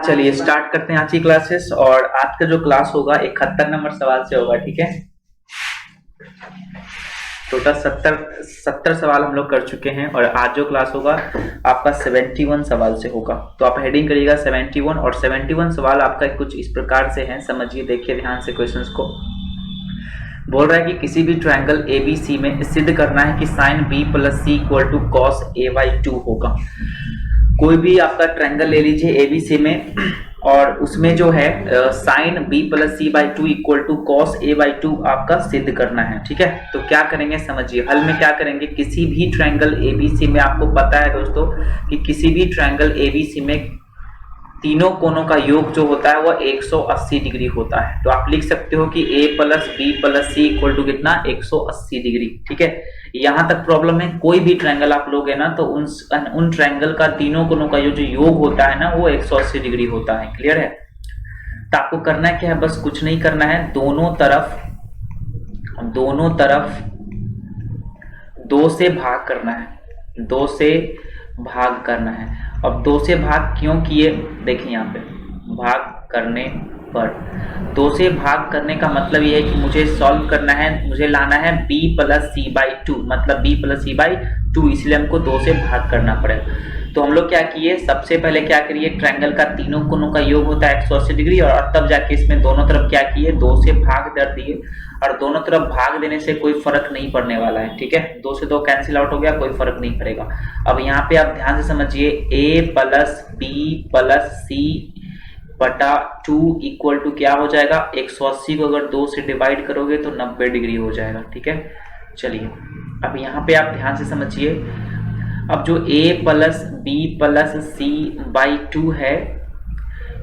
चलिए स्टार्ट करते हैं आज की क्लासेस। और आज का जो क्लास होगा 71 नंबर सवाल से होगा। ठीक है, टोटल 70 सवाल हम लोग कर चुके हैं और आज जो क्लास होगा आपका 71 सवाल से होगा। तो आप हेडिंग करिएगा 71 और 71 सवाल आपका कुछ इस प्रकार से हैं, समझिए, देखिए ध्यान से क्वेश्चंस को। बोल रहा है कि किसी भी ट्रायंगल ABC में सिद्ध करना है कि sine B plus C equal to cos A/2 होगा। कोई भी आपका ट्रायंगल ले लीजिए ABC में और उसमें जो है sine B plus C/2 equal to cos A/2 आपका सिद्ध करना है। ठीक है, तो क्या करेंगे समझिए। हल में क्या करेंगे, किसी भी ट्रायंगल ABC में आपको पता है दोस्तों कि किसी भी ट्रायंगल ABC में तीनों कोनों का योग जो होता है वह 180 डिग्री होता है। तो आप लिख सकते हो कि A plus B plus C equal to कितना, 180 डिग्री। ठीक है, यहां तक प्रॉब्लम है। कोई भी ट्रायंगल आप लोगे ना तो उन ट्रायंगल का तीनों कोनों का जो योग होता है ना वो 180 डिग्री होता है। क्लियर है? तो आपको करना क्या है, बस कुछ नहीं करना है, दोनों तरफ 2 से भाग करना है, 2 से भाग करना है। अब 2 से भाग क्यों किए, देखिए यहाँ पे भाग करने पर 2 से भाग करने का मतलब ये है कि मुझे सॉल्व करना है, मुझे लाना है B प्लस C/2, मतलब B प्लस C/2, इसलिए हमको 2 से भाग करना पड़ेगा। तो हम लोग क्या किए, सबसे पहले क्या करिए, ट्रायंगल का तीनों कोनों का योग होता है 180 डिग्री और तब जाके इसमें दोनों तरफ क्या किए, 2 से भाग कर दिए। और दोनों तरफ भाग देने से कोई फर्क नहीं पड़ने वाला है। ठीक है, 2 से 2 कैंसिल आउट हो गया, कोई फर्क नहीं पड़ेगा। अब यहाँ पे आप ध्यान से समझिए, A plus B plus C बटा 2 इक्वल टू क्या हो जाएगा, 180 को अगर 2 से डिवाइड करोगे तो 90 डिग्री हो जाएगा। ठीक है, चलिए अब यहाँ पे आप ध्यान से समझिए। अब जो A plus B plus C/2 है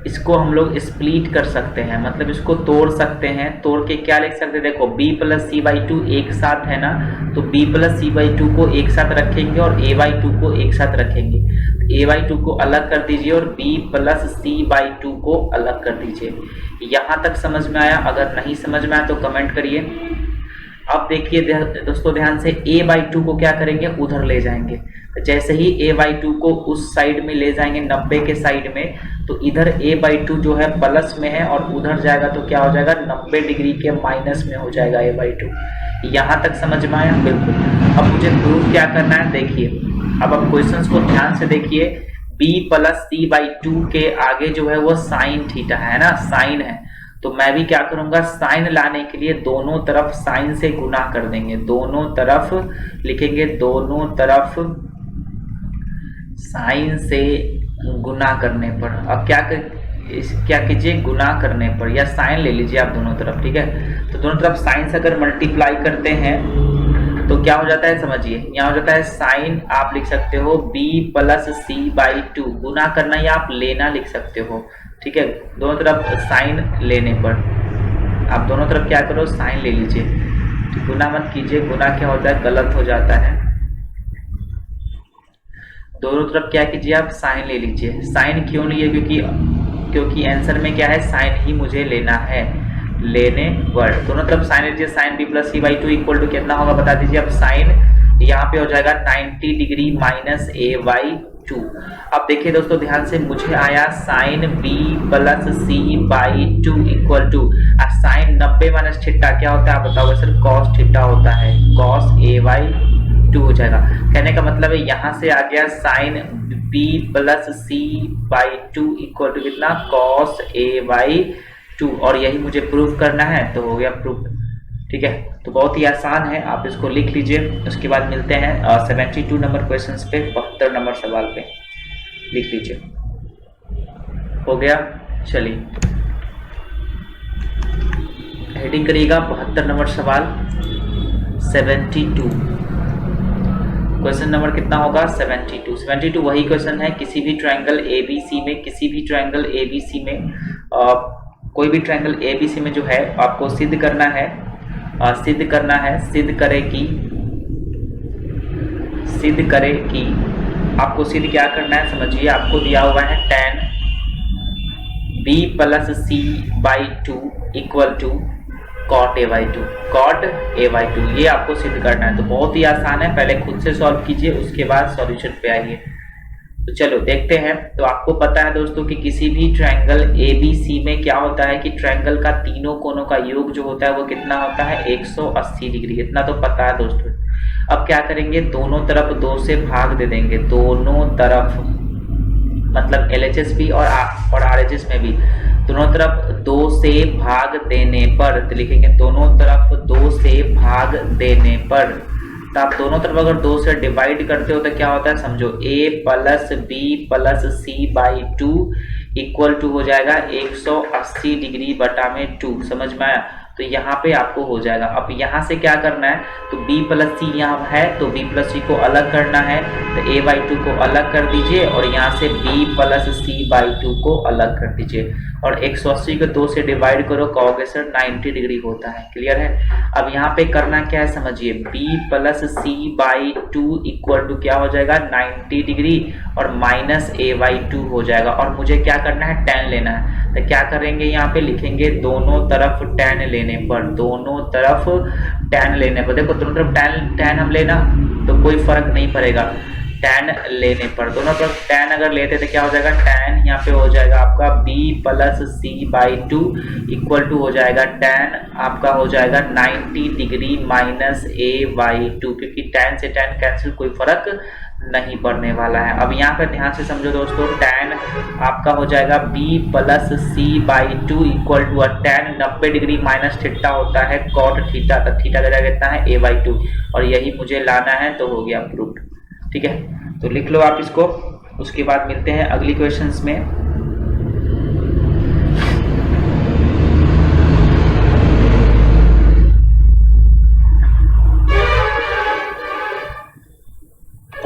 इसको हम लोग स्प्लिट कर सकते हैं, मतलब इसको तोड़ सकते हैं। तोड़ के क्या लिख सकते हैं, देखो B प्लस C/2 एक साथ है ना, तो B प्लस C/2 को एक साथ रखेंगे और A/2 को एक साथ रखेंगे। A/2 को अलग कर दीजिए और B प्लस C/2 को अलग कर दीजिए। यहाँ तक समझ में आया? अगर नहीं समझ में आया तो कमेंट करिए। अब देखिए दोस्तों ध्यान से, A/2 को क्या करेंगे, उधर ले जाएंगे। जैसे ही A/2 को उस साइड में ले जाएंगे 90 के साइड में, तो इधर A/2 जो है प्लस में है और उधर जाएगा तो क्या हो जाएगा, 90 डिग्री के माइनस में हो जाएगा A/2। यहाँ तक समझ में आया? बिल्कुल। अब मुझे प्रूफ क्या करना है, देखिए अब आप क्वेश्चंस को ध्यान से देखिए। B प्लस C/2 के आगे जो है वो साइन थीटा है ना, साइन है। तो मैं भी क्या करूंगा, साइन लाने के लिए दोनों तरफ साइन से गुना कर देंगे। दोनों तरफ लिखेंगे, दोनों तरफ साइन से गुना करने पर। अब क्या कीजिए, गुना करने पर, या साइन ले लीजिए आप दोनों तरफ। ठीक है, तो दोनों तरफ साइन से अगर मल्टीप्लाई करते हैं तो क्या हो जाता है समझिए, यहाँ हो जाता है साइन, आप लिख सकते हो B प्लस C/2, गुना करना या आप लेना लिख सकते हो। ठीक है, दोनों तरफ साइन लेने पर आप दोनों तरफ क्या करो, साइन ले लीजिए, गुना मत कीजिए, गुना क्या होता है, गलत हो जाता है। दोनों तरफ क्या कीजिए, आप साइन ले लीजिए। साइन क्यों लिए, क्योंकि आंसर में क्या है, साइन ही मुझे लेना है, लेने पर दोनों तरफ साइन लीजिए। Sine B plus C/2 equal to कितना होगा बता दीजिए। अब साइन यहाँ पे हो जाएगा 90 डिग्री माइनस A/2। अब देखिए दोस्तों ध्यान से, मुझे आया sine B plus C/2 equal to, sine 90 minus theta क्या होता है आप बताओगे सर, कॉस थीटा होता है, कॉस A/2 हो जाएगा। कहने का मतलब है यहाँ से आ गया sine B plus C/2 equal to कितना, कॉस A/2, और यही मुझे प्रूफ करना है, तो हो गया प्रूफ। ठीक है, तो बहुत ही आसान है, आप इसको लिख लीजिए। उसके बाद मिलते हैं 72 नंबर क्वेश्चंस पे, 72 नंबर सवाल पे लिख लीजिए। हो गया, चलिए हेडिंग करिएगा 72 नंबर सवाल 72। क्वेश्चन नंबर कितना होगा, 72 वही क्वेश्चन है। किसी भी ट्रायंगल ABC में कोई भी ट्रायंगल ABC में जो है आपको सिद्ध करना है, सिद्ध करे कि आपको सिद्ध क्या करना है समझिए। आपको दिया हुआ है tan B plus C/2 equal to cot A/2, ये आपको सिद्ध करना है। तो बहुत ही आसान है, पहले खुद से सॉल्व कीजिए, उसके बाद सॉल्यूशन पे आइए। तो चलो देखते हैं। तो आपको पता है दोस्तों कि किसी भी ट्रायंगल ABC में क्या होता है कि ट्रायंगल का तीनों कोनों का योग जो होता है वो कितना होता है 180 डिग्री, इतना तो पता है दोस्तों। अब क्या करेंगे, दोनों तरफ 2 से भाग दे देंगे, दोनों तरफ मतलब LHS भी और RHS में भी दोनों तरफ 2 से भाग देने पर, तो लिखेंगे दोनों तरफ 2 से भाग देने पर। तो आप दोनों तरफ अगर 2 से डिवाइड करते हो तो क्या होता है समझो, A plus B plus C by 2 equal to हो जाएगा 180 डिग्री बटा में 2। समझ में आया? तो यहाँ पे आपको हो जाएगा। अब यहाँ से क्या करना है, तो B प्लस सी यहाँ है तो B प्लस सी को अलग करना है, तो A बाई 2 को अलग कर दीजिए और यहाँ से B प्लस सी बाई 2 को अलग कर दीजिए और 180 को 2 से डिवाइड करो, कहोगे सर 90 डिग्री होता है। क्लियर है? अब यहाँ पे करना क्या है समझिए, B plus C by 2 equal to क्या हो जाएगा 90 डिग्री और माइनस A बाई 2 हो जाएगा। और मुझे क्या करना है, tan लेना है। तो क्या करेंगे, यहाँ पे लिखेंगे दोनों तरफ tan लेने पर, दोनों तरफ tan लेने पर, देखो दोनों तरफ tan हम लेना तो कोई फर्क नहीं पड़ेगा, tan लेने पर दोनों तरफ tan अगर लेते तो क्या हो जाएगा, tan यहाँ पे हो जाएगा आपका B plus C by 2 equal to हो जाएगा tan आपका हो जाएगा 90 डिग्री माइनस A बाई 2, क्योंकि tan से tan कैंसिल, कोई फर्क नहीं पड़ने वाला है। अब यहाँ पे ध्यान से समझो दोस्तों, tan आपका हो जाएगा B plus C by 2 equal to tan 90 degree minus theta होता है cot थीटा, तब थीटा का जगह कितना है A बाई 2 और यही मुझे लाना है, तो हो गया प्रूफ। ठीक है, तो लिख लो आप इसको, उसके बाद मिलते हैं अगली क्वेश्चंस में।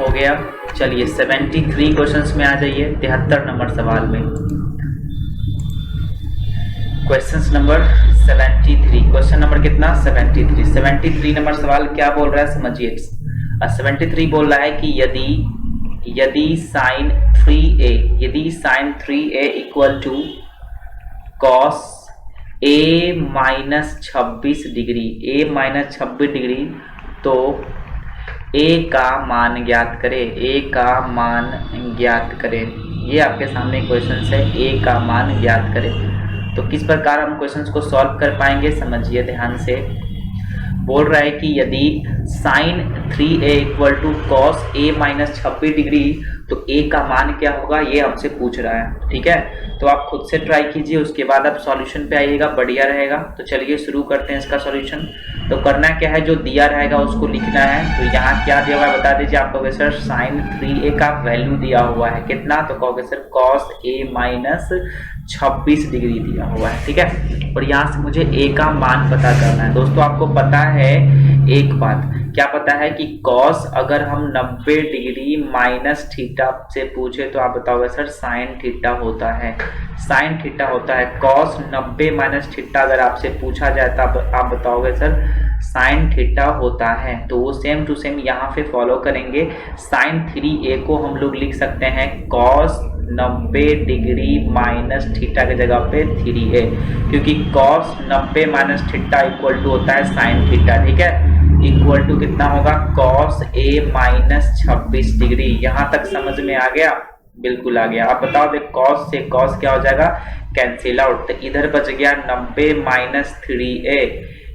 हो गया, चलिए 73 क्वेश्चंस में आ जाइए, 73 नंबर सवाल में। क्वेश्चन नंबर 73, क्वेश्चन नंबर कितना 73 नंबर सवाल क्या बोल रहा है समझिए। 73 बोल रहा है कि यदि sin 3a equal to cos a minus 26 degree, a minus 26 degree, तो a का मान ज्ञात करें, a का मान ज्ञात करें। ये आपके सामने क्वेश्चन है, a का मान ज्ञात करें। तो किस प्रकार हम क्वेश्चंस को सॉल्व कर पाएंगे समझिए ध्यान से। बोल रहा है कि यदि sin 3a equal to cos a minus 26 degree, तो a का मान क्या होगा ये हमसे पूछ रहा है। ठीक है, तो आप खुद से ट्राई कीजिए, उसके बाद आप सॉल्यूशन पे आइएगा, बढ़िया रहेगा। तो चलिए शुरू करते हैं इसका सॉल्यूशन। तो करना क्या है, जो दिया रहेगा उसको लिखना है। तो यहाँ क्या दिया हुआ है बता दीजिए। आप कहोगे सर sin 3a का वैल्यू दिया हुआ है कितना, तो कहोगे sir cos a minus 26 degree दिया हुआ है। ठीक है, और यहाँ से मुझे a का मान पता करना है। दोस्तों आपको पता है एक बात, क्या पता है कि cos अगर हम 90 डिग्री माइनस थीटा से पूछे तो आप बताओगे सर साइन थीटा होता है, साइन थीटा होता है। cos 90 माइनस थीटा अगर आपसे पूछा जाए तो आप बताओगे सर साइन थीटा होता है। तो वो सेम टू सेम यहाँ पे फॉलो करेंगे। साइन 3a को हम लोग लिख सकते हैं cos 90 डिग्री माइनस थीटा की जगह पे 3a, क्योंकि cos 90 minus theta equal to होता है साइन थीटा। ठीक है, इक्वल टू कितना होगा cos a माइनस 26 डिग्री। यहाँ तक समझ में आ गया? बिल्कुल आ गया। आप बताओ देख, cos से cos क्या हो जाएगा, कैंसिल आउट। तो इधर बच गया 90 माइनस 3a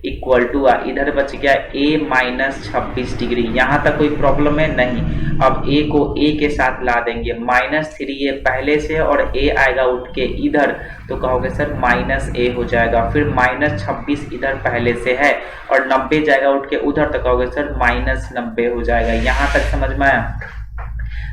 इक्वल टू इधर बच गया a माइनस 26 डिग्री। यहाँ तक कोई प्रॉब्लम है नहीं। अब a को a के साथ ला देंगे, माइनस 3a पहले से और a आएगा उठ के इधर, तो कहोगे सर माइनस a हो जाएगा। फिर माइनस 26 इधर पहले से है और 90 जाएगा उठ के उधर, तो कहोगे सर माइनस 90 हो जाएगा। यहाँ तक समझ में आया?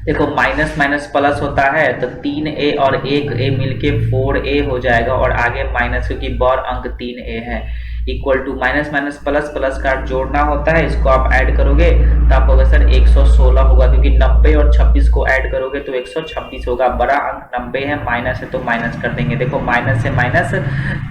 देखो माइनस माइनस प्लस होता है तो 3a और 1a मिलके 4a हो जाएगा और आगे माइनस, क्योंकि बर अंक 3a है, equal to minus minus plus, plus का जोड़ना होता है, इसको आप ऐड करोगे तो आप होगा सर 116 होगा, क्योंकि 90 और 26 को ऐड करोगे तो 126 होगा। बड़ा अंक 90 है, माइनस है तो माइनस कर देंगे। देखो माइनस से माइनस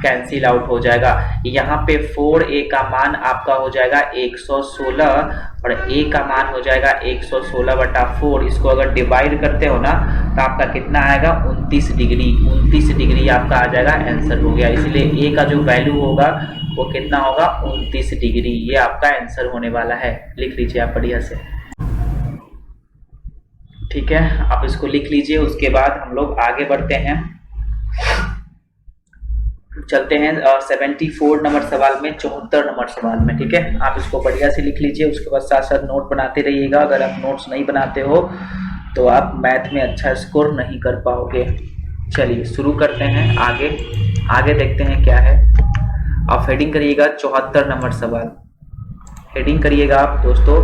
कैंसिल आउट हो जाएगा। यहाँ पे 4a का मान आपका हो जाएगा 116 और a का मान हो जाएगा 116 बटा 4। इसको अगर डिवाइड करते हो ना तो आपका कितना आएगा 29 डिग्री। 29 डिग्री आपका आ जाएगा, आंसर हो गया। इसलिए a का जो वैल्यू होगा वो कितना होगा 29 डिग्री। ये आपका आंसर होने वाला है, लिख लीजिए आप बढ़िया से। ठीक है, आप इसको लिख लीजिए। उसके बाद हम लोग आगे बढ़ते हैं, चलते हैं 74 नंबर सवाल में, 74 नंबर सवाल में। ठीक है, आप इसको बढ़िया से लिख लीजिए। उसके बाद साथ साथ नोट बनाते रहिएगा। अगर आप नोट्स नहीं बनाते हो तो आप मैथ में अच्छा स्कोर नहीं कर पाओगे। चलिए शुरू करते हैं, आगे देखते हैं क्या है। आप हेडिंग करिएगा 74 नंबर सवाल, हेडिंग करिएगा आप दोस्तों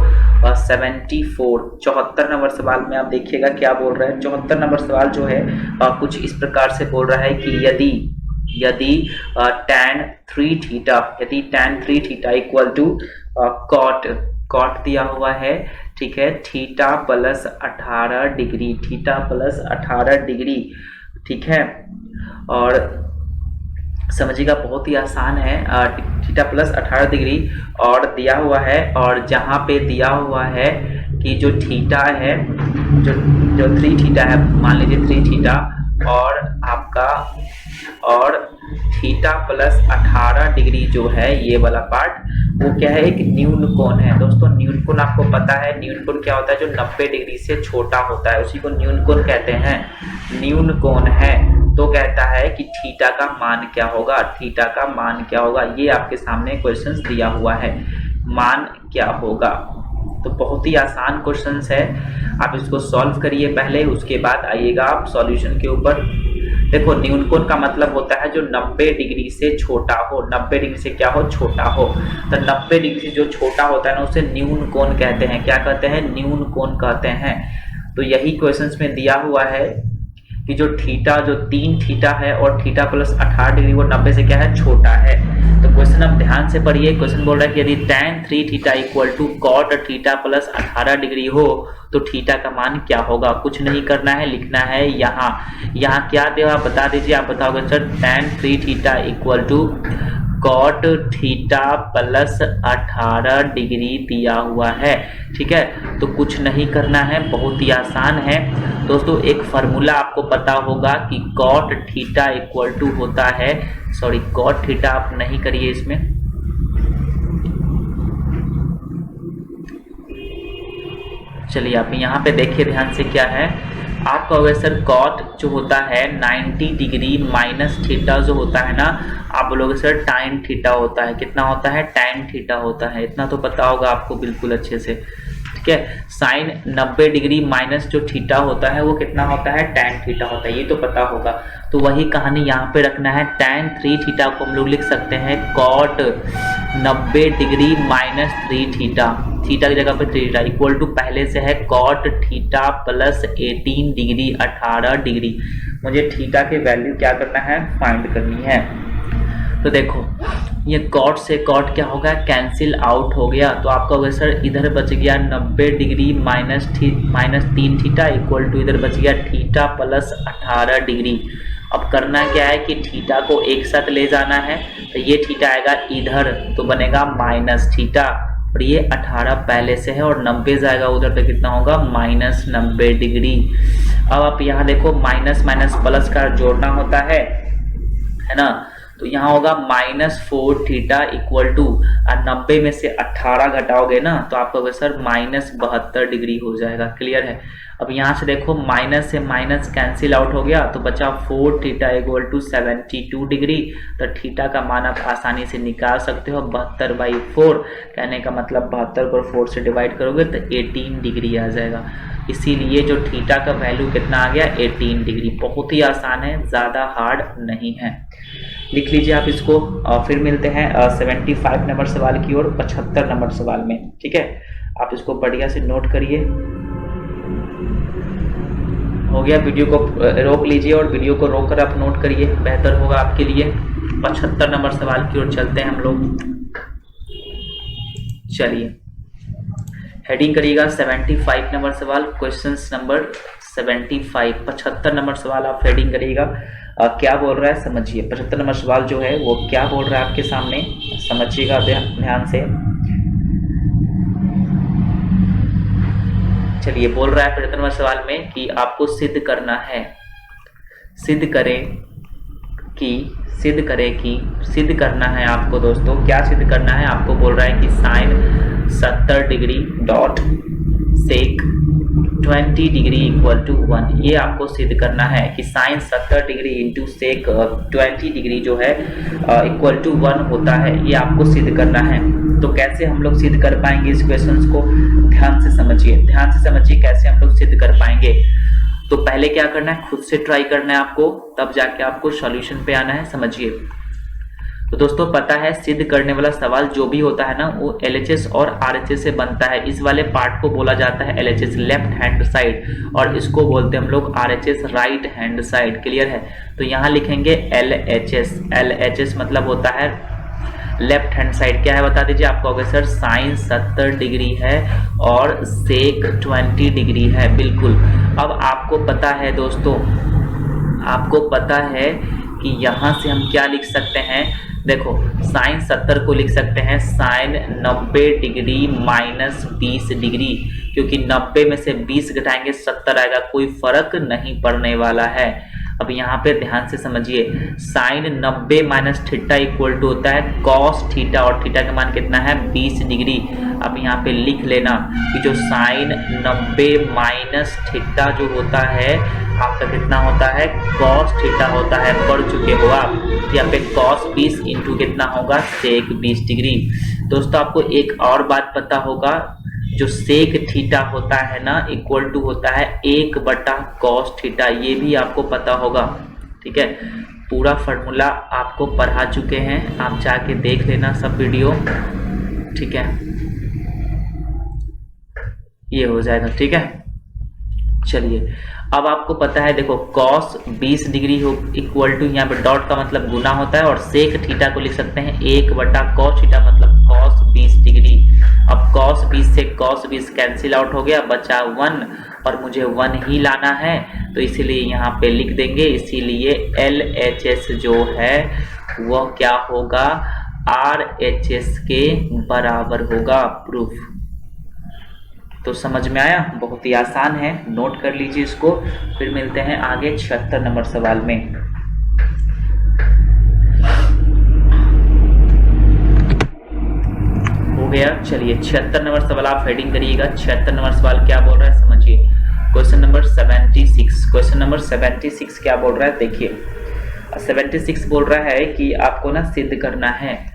74 नंबर सवाल में। आप देखिएगा क्या बोल रहा है। 74 नंबर सवाल जो है कुछ इस प्रकार से बोल रहा है कि यदि tan 3 थीटा, यदि tan 3 theta equal to cot दिया हुआ है, ठीक है, theta plus 18 degree, theta plus 18 degree, ठीक है। और समझिएगा बहुत ही आसान है, थीटा प्लस 18 डिग्री और दिया हुआ है, और जहाँ पे दिया हुआ है कि जो थीटा है, जो 3 थीटा है, मान लीजिए 3 थीटा, और आपका और थीटा प्लस 18 डिग्री जो है ये वाला पार्ट, वो क्या है, एक न्यून कोण है। दोस्तों न्यून कोण आपको पता है, न्यून कोण क्या होता है, जो 90 डिग्री से छोटा होता है उसी को न्यून कोण कहते हैं। न्यून कोण है तो कहता है कि थीटा का मान क्या होगा, थीटा का मान क्या होगा। ये आपके सामने क्वेश्चंस दिया हुआ है, मान क्या होगा। तो बहुत ही आसान क्वेश्चंस है, आप इसको सॉल्व करिए पहले, उसके बाद आइएगा आप सॉल्यूशन के ऊपर। देखो न्यून कोण का मतलब होता है जो 90 डिग्री से छोटा हो, 90 डिग्री से क्या हो, छोटा हो। तो 90 डिग्री से जो छोटा होता है ना उसे न्यून कोण कहते हैं। क्या कहते हैं, न्यून कोण कहते हैं। तो यही क्वेश्चंस में दिया हुआ है कि जो थीटा, जो 3 थीटा है और थीटा प्लस 18 डिग्री वो 90 से क्या है, छोटा है। तो क्वेश्चन आप ध्यान से पढ़िए। क्वेश्चन बोल रहा है कि यदि tan 3 theta equal to cot theta plus 18 degree हो तो थीटा का मान क्या होगा। कुछ नहीं करना है, लिखना है यहाँ क्या दिया आप बता दीजिए। आप बताओगे sir tan 3 theta equal to cot theta plus 18 degree दिया हुआ है, ठीक है। तो कुछ नहीं करना है, बहुत ही आसान है दोस्तों। एक फार्मूला आपको पता होगा कि कॉट थीटा इक्वल टू होता है, सॉरी कॉट थीटा आप नहीं करिए इसमें, चलिए आप यहाँ पे देखिए ध्यान से क्या है। आप कहोगे सर कॉट जो होता है 90 डिग्री माइनस थीटा जो होता है ना, आप बोलोगे सर tan थीटा होता है। कितना होता है, tan थीटा होता है। इतना तो पता होगा आपको बिल्कुल अच्छे से, ठीक है। साइन 90 डिग्री माइनस जो थीटा होता है वो कितना होता है, tan थीटा होता है, ये तो पता होगा। तो वही कहानी यहाँ पे रखना है। tan 3 थीटा को हम लोग लिख सकते हैं cot 90 degree minus 3 theta, theta की जगह पे 3 थीटा इक्वल टू पहले से है cot theta plus 18 degree 18 degree. मुझे थीटा के वैल्यू क्या करना है, फाइंड करनी है। तो देखो ये कॉट से कॉट क्या होगा, कैंसिल आउट हो गया। तो आपका होगा सर इधर बच गया 90 degree minus 3 theta equal to इधर बच गया थीटा प्लस 18 डिग्री। अब करना क्या है कि थीटा को एक साथ ले जाना है, तो ये थीटा आएगा इधर तो बनेगा माइनस थीटा, और ये 18 पहले से है और 90 जाएगा उधर तो कितना होगा, माइनस 90 डिग्री। अब आप यहाँ देखो माइनस माइनस प्लस का जोड़ना होता है ना, तो यहाँ होगा -4 थीटा इक्वल टू 90 में से 18 घटाओगे ना तो आपका सर -72 डिग्री हो जाएगा। क्लियर है। अब यहाँ से देखो माइनस से माइनस कैंसिल आउट हो गया तो बचा 4 थीटा इक्वल टू 72 डिग्री। तो थीटा का मान आप आसानी से निकाल सकते हो 72/4, कहने का मतलब 72 को 4 से डिवाइड करोगे तो 18 डिग्री आ जाएगा। इसीलिए जो थीटा का वैल्यू कितना आ गया, 18 डिग्री। बहुत ही आसान है, ज़्यादा हार्ड नहीं है। लिख लीजिए आप इसको, और फिर मिलते हैं 75 नंबर सवाल की ओर 75 नंबर सवाल में। ठीक है, आप इसको बढ़िया से नोट करिए। हो गया, वीडियो को रोक लीजिए और वीडियो को रोक कर आप नोट करिए, बेहतर होगा आपके लिए। 75 नंबर सवाल की ओर चलते हैं हम लोग। चलिए हेडिंग करिएगा 75 नंबर सवाल, क्वेश्चंस नंबर 75। 75 नंबर सवाल आप हेडिंग करिएगा। क्या बोल रहा है समझिए। 75 नंबर सवाल जो है वो क्या बोल रहा है आपके सामने, समझिएगा ध्यान से। चलिए बोल रहा है 75 नंबर सवाल में कि आपको सिद्ध करना है, सिद्ध करना है आपको दोस्तों। क्या सिद्ध करना है आपको, बोल रहा है कि sine 70 degree dot sec 20 degree equal to 1, ये आपको सिद्ध करना है कि sine 70 degree into sec 20 degree जो है इक्वल टू 1 होता है, ये आपको सिद्ध करना है। तो कैसे हम लोग सिद्ध कर पाएंगे इस क्वेश्चन को, ध्यान से समझिए कैसे हम लोग सिद्ध कर पाएंगे। तो पहले क्या करना है, खुद से ट्राई करना है आपको, तब जाके आपको सॉल्यूशन पे आना है, समझिए। तो दोस्तों पता है सिद्ध करने वाला सवाल जो भी होता है ना वो LHS और RHS से बनता है। इस वाले पार्ट को बोला जाता है LHS लेफ्ट हैंड साइड, और इसको बोलते हैं हम लोग RHS right hand side. Clear है? तो यहाँ लिखेंगे LHS मतलब होता है लेफ्ट हैंड साइड। क्या है बता दीजिए, आपको अगर सर साइन 70 डिग्री है और सेक 20 डिग्री है, बिल्कुल। अब आपको पता है दोस्तों, आपको पता है कि यहाँ से हम क्या लिख सकते हैं, देखो साइन 70 को लिख सकते हैं साइन 90 डिग्री माइनस 20 डिग्री, क्योंकि 90 में से 20 घटाएंगे 70 आएगा, कोई फर्क नहीं पड़ने वाला है। अब यहाँ पे ध्यान से समझिए, sine 90 minus theta equal to होता है कॉस थीटा, और थीटा का मान कितना है 20 डिग्री। अब यहाँ पे लिख लेना कि जो साइन 90 माइनस थीटा जो होता है आपका कितना होता है कॉस थीटा होता है, पढ़ चुके हो आप। यहाँ पे कॉस 20 इंटू कितना होगा सेक 20 डिग्री। दोस्तों आपको एक और बात पता होगा, जो सेक थीटा होता है ना इक्वल टू होता है 1 बटा कॉस थीटा, ये भी आपको पता होगा। ठीक है, पूरा फॉर्मूला आपको पढ़ा चुके हैं, आप जाके देख लेना सब वीडियो। ठीक है, ये हो जाएगा। ठीक है, चलिए अब आपको पता है, देखो cos 20 डिग्री हो इक्वल टू, यहाँ पे डॉट का मतलब गुना होता है, और सेक थीटा को लिख सकते हैं 1 बटा cos थीटा मतलब cos 20 डिग्री। अब cos 20 से cos 20 कैंसिल आउट हो गया, बचा 1, और मुझे 1 ही लाना है, तो इसीलिए यहाँ पे लिख देंगे। इसीलिए LHS जो है वह क्या होगा, RHS के बराबर होगा। प्रूफ तो समझ में आया, बहुत ही आसान है, नोट कर लीजिए इसको। फिर मिलते हैं आगे 76 नंबर सवाल में। हो गया, चलिए 76 नंबर सवाल आप हेडिंग करिएगा। 76 नंबर सवाल क्या बोल रहा है समझिए, क्वेश्चन नंबर 76। क्वेश्चन नंबर 76 क्या बोल रहा है, देखिए 76 बोल रहा है कि आपको ना सिद्ध करना है,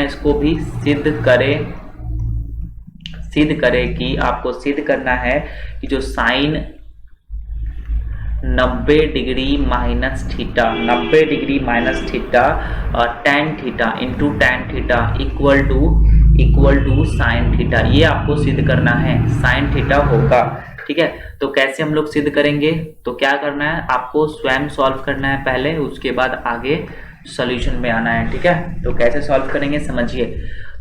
इसको भी सिद्ध करे कि आपको सिद्ध करना है कि जो sine 90 degree minus theta, 90 degree minus theta और tan theta into tan theta equal to sine theta, ये आपको सिद्ध करना है, साइन थीटा होगा। ठीक है, तो कैसे हम लोग सिद्ध करेंगे, तो क्या करना है, आपको स्वयं सॉल्व करना है पहले, उसके बाद आगे सॉल्यूशन में आना है। ठीक है, तो कैसे सॉल्व करेंगे समझिए।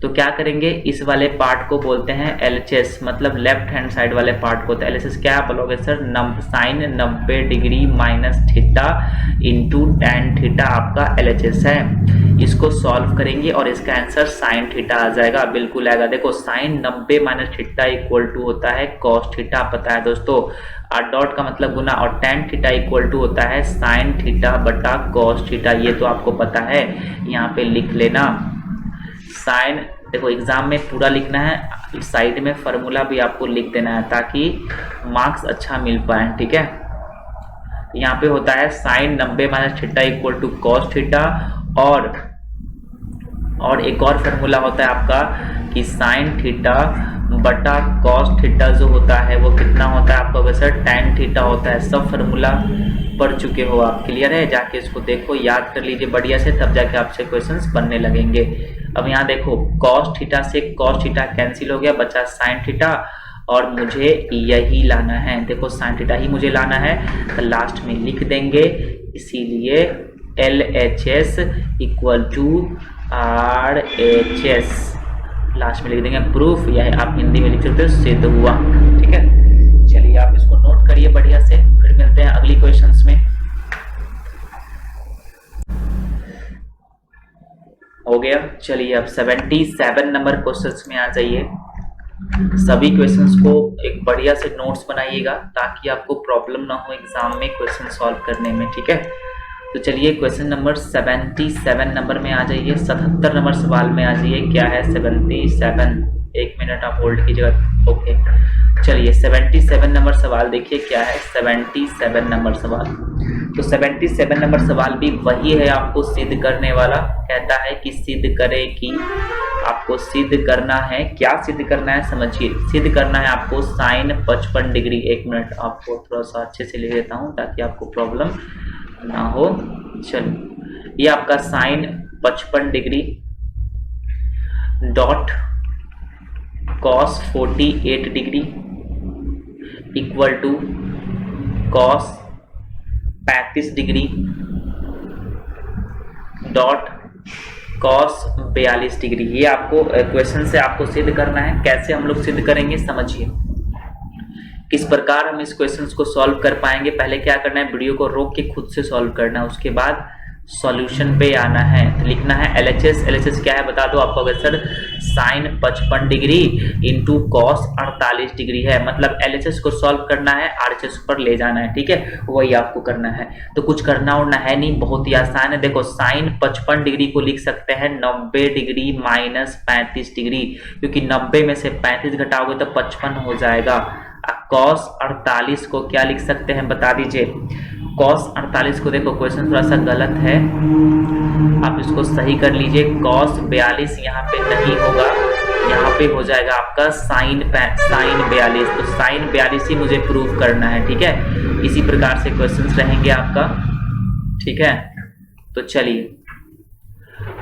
तो क्या करेंगे, इस वाले पार्ट को बोलते हैं LHS मतलब लेफ्ट हैंड साइड वाले पार्ट को। तो LHS क्या बोलोगे sir, sine 90 degree minus theta into tan theta आपका LHS है। इसको सॉल्व करेंगे और इसका आंसर साइन थीटा आ जाएगा, बिल्कुल आएगा। देखो sine 90 minus theta equal to होता है कॉस थीटा, पता है दोस्तों, और डॉट का मतलब गुना, और टेन थीटा इक्वल टू होता है साइन थीटा बटा कॉस थीटा, ये तो आपको पता है। यहाँ पे लिख लेना साइन, देखो एग्जाम में पूरा लिखना है, साइड में फॉर्मूला भी आपको लिख देना है ताकि मार्क्स अच्छा मिल पाए। ठीक है, यहाँ पे होता है sine 90 minus theta equal to cos theta, और एक और फॉर्मूला होता है आपका कि साइन थीटा बटा कॉस थीटा जो होता है वो कितना होता है आपका, वैसे टेन थीटा होता है। सब फॉर्मूला पढ़ चुके हो आप, क्लियर है, जाके इसको देखो, याद कर लीजिए बढ़िया से, तब जाके आपसे क्वेश्चंस बनने लगेंगे। अब यहाँ देखो कॉस थीटा से कॉस थीटा कैंसिल हो गया, बचा साइन थीटा, और मुझे यही लाना है, देखो साइन थीटा ही मुझे लाना है, तो लास्ट में लिख देंगे। इसीलिए LHS equal to RHS last में लिख देंगे। प्रूफ यह आप हिंदी में लिख सकते हो, सिद्ध हुआ। ठीक है, चलिए आप इसको नोट करिए बढ़िया से, फिर मिलते हैं अगली क्वेश्चंस में। हो गया, चलिए अब 77 नंबर क्वेश्चंस में आ जाइए। सभी क्वेश्चंस को एक बढ़िया से नोट्स बनाइएगा ताकि आपको प्रॉब्लम ना हो एग्जाम में क्वेश्चन सॉल्व करने में। ठीक है, तो चलिए क्वेश्चन नंबर 77 नंबर में आ जाइए। 77 नंबर सवाल में आ जाइए। क्या है 77, एक मिनट आप होल्ड कीजिएगा। ओके, चलिए 77 नंबर सवाल देखिए क्या है। 77 नंबर सवाल, तो 77 नंबर सवाल भी वही है, आपको सिद्ध करने वाला। कहता है कि सिद्ध करे कि, आपको सिद्ध करना है, क्या सिद्ध करना है समझिए। सिद्ध करना है आपको साइन 55 डिग्री। एक मिनट आपको थोड़ा सा अच्छे से लिख देता हूँ ताकि आपको प्रॉब्लम ना हो। चलिए, ये आपका sine 55 degree dot cos 48 degree equal to cos 35 degree dot cos 42 degree. ये आपको क्वेश्चन से आपको सिद्ध करना है। कैसे हम लोग सिद्ध करेंगे समझिए, किस प्रकार हम इस क्वेश्चन को सॉल्व कर पाएंगे। पहले क्या करना है, वीडियो को रोक के खुद से सॉल्व करना है, उसके बाद सॉल्यूशन पे आना है। तो लिखना है LHS। LHS क्या है बता दो आपको, अगर sir sine 55 degree into cos 48 degree है, मतलब LHS को सॉल्व करना है, RHS पर ले जाना है, ठीक है, वही आपको करना है। तो कुछ करना उड़ना है नहीं, बहुत ही आसान है। देखो साइन 55 डिग्री को लिख सकते हैं 90 डिग्री माइनस 35 डिग्री, क्योंकि 90 में से 35 घटाओगे तो 55 हो जाएगा। कॉस 48 को क्या लिख सकते हैं बता दीजिए। कॉस 48 को देखो क्वेश्चन थोड़ा सा गलत है, आप इसको सही कर लीजिए। कॉस 42 यहाँ पे नहीं होगा, यहाँ पे हो जाएगा आपका साइन 42। तो साइन 42 ही मुझे प्रूव करना है, ठीक है। इसी प्रकार से क्वेश्चंस रहेंगे आपका, ठीक है। तो चलिए